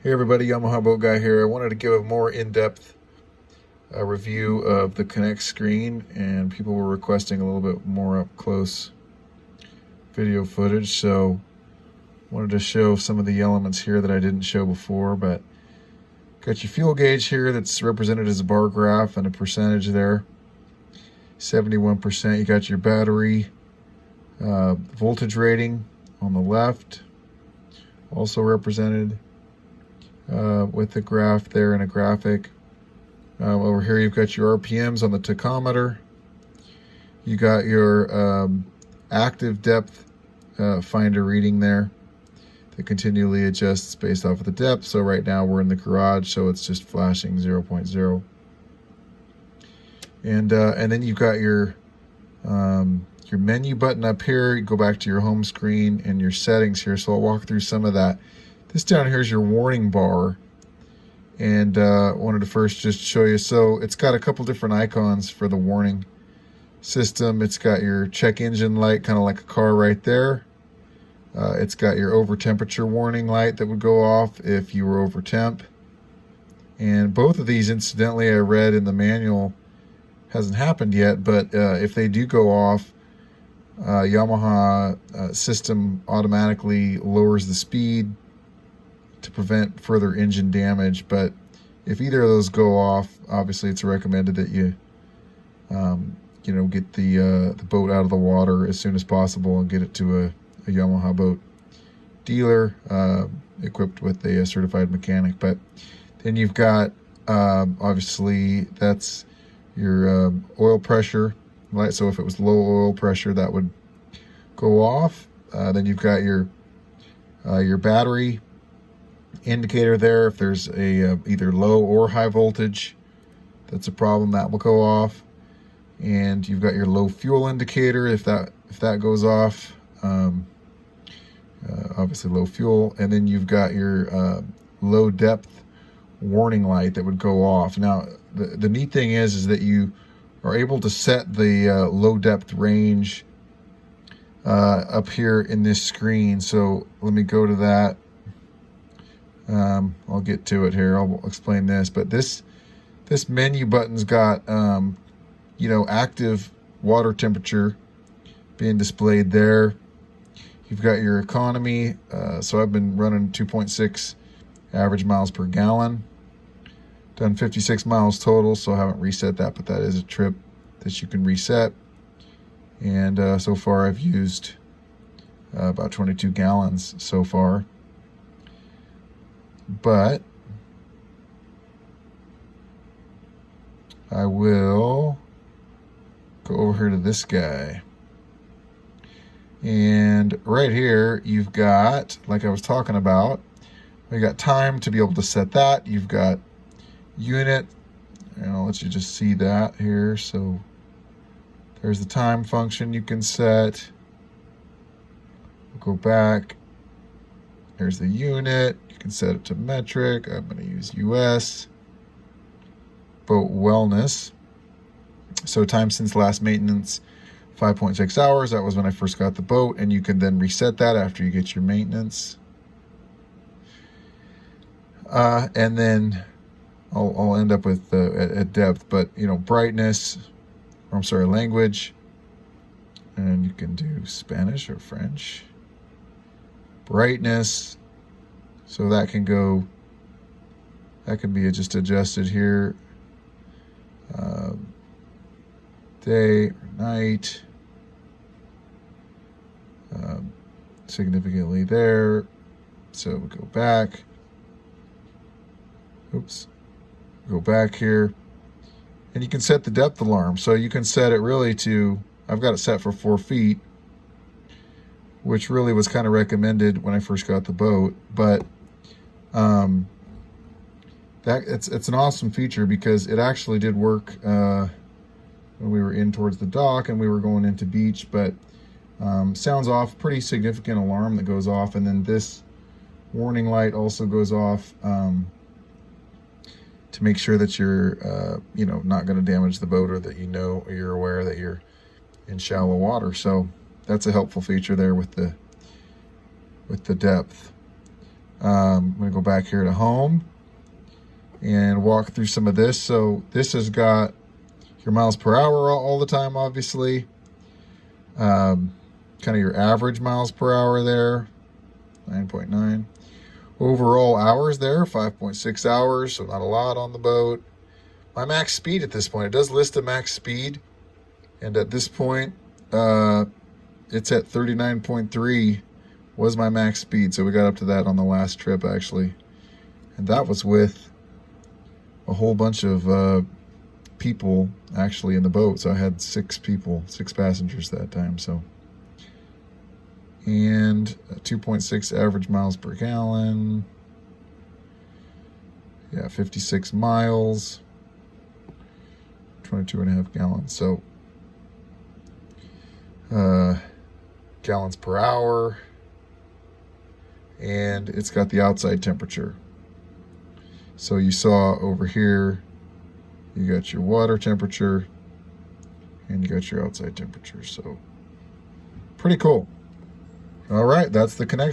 Hey everybody, Yamaha Boat Guy here. I wanted to give a more in-depth review of the Connext screen, and people were requesting a little bit more up-close video footage, so wanted to show some of the elements here that I didn't show before. But got your fuel gauge here that's represented as a bar graph and a percentage there, 71%. You got your battery voltage rating on the left, also represented with the graph there in a graphic. Over here you've got your RPMs on the tachometer. You got your active depth finder reading there that continually adjusts based off of the depth. So right now we're in the garage, so it's just flashing 0.0. And then you've got your menu button up here. You go back to your home screen and your settings here. So I'll walk through some of that. This down here is your warning bar, and wanted to first just show you. So it's got a couple different icons for the warning system. It's got your check engine light, kind of like a car right there. It's got your over temperature warning light that would go off if you were over temp. And both of these, incidentally, I read in the manual, hasn't happened yet, but if they do go off, Yamaha system automatically lowers the speed to prevent further engine damage. But if either of those go off, obviously it's recommended that you get the boat out of the water as soon as possible and get it to a Yamaha boat dealer equipped with a certified mechanic. But then you've got obviously that's your oil pressure light. So if it was low oil pressure, that would go off. Then you've got your battery indicator there. If there's a either low or high voltage that's a problem, that will go off. And you've got your low fuel indicator if that goes off, obviously low fuel. And then you've got your low depth warning light that would go off. Now the neat thing is that you are able to set the low depth range up here in this screen. So let me go to that. I'll get to it here. I'll explain this, but this menu button's got active water temperature being displayed there. You've got your economy. So I've been running 2.6 average miles per gallon. Done 56 miles total, so I haven't reset that, but that is a trip that you can reset. And so far I've used about 22 gallons so far. But I will go over here to this guy. And right here, you've got, like I was talking about, we got time to be able to set that. You've got unit, and I'll let you just see that here. So there's the time function you can set. We'll go back. There's the unit. You can set it to metric. I'm going to use US. Boat wellness. So time since last maintenance, 5.6 hours. That was when I first got the boat, and you can then reset that after you get your maintenance. And then I'll end up with at depth, but brightness, or I'm sorry, language, and you can do Spanish or French. Brightness, so that can be just adjusted here. Day or night, significantly there. So we go back. Oops. Go back here, and you can set the depth alarm. So you can set it really to, I've got it set for 4 feet, which really was kind of recommended when I first got the boat. But it's an awesome feature because it actually did work when we were in towards the dock and we were going into beach. But sounds off, pretty significant alarm that goes off, and then this warning light also goes off to make sure that you're not going to damage the boat, or that you're aware that you're in shallow water. So that's a helpful feature there with the depth. I'm going to go back here to home and walk through some of this. So this has got your miles per hour all the time, obviously. Kind of your average miles per hour there, 9.9. Overall hours there, 5.6 hours, so not a lot on the boat. My max speed at this point, it does list a max speed, and at this point, it's at 39.3 was my max speed, so we got up to that on the last trip, actually. And that was with a whole bunch of people actually in the boat, so I had 6 passengers that time, so. And 2.6 average miles per gallon. Yeah, 56 miles. 22.5 gallons. So, gallons per hour. And it's got the outside temperature. So you saw over here, you got your water temperature and you got your outside temperature. So, pretty cool. All right, that's the Connext.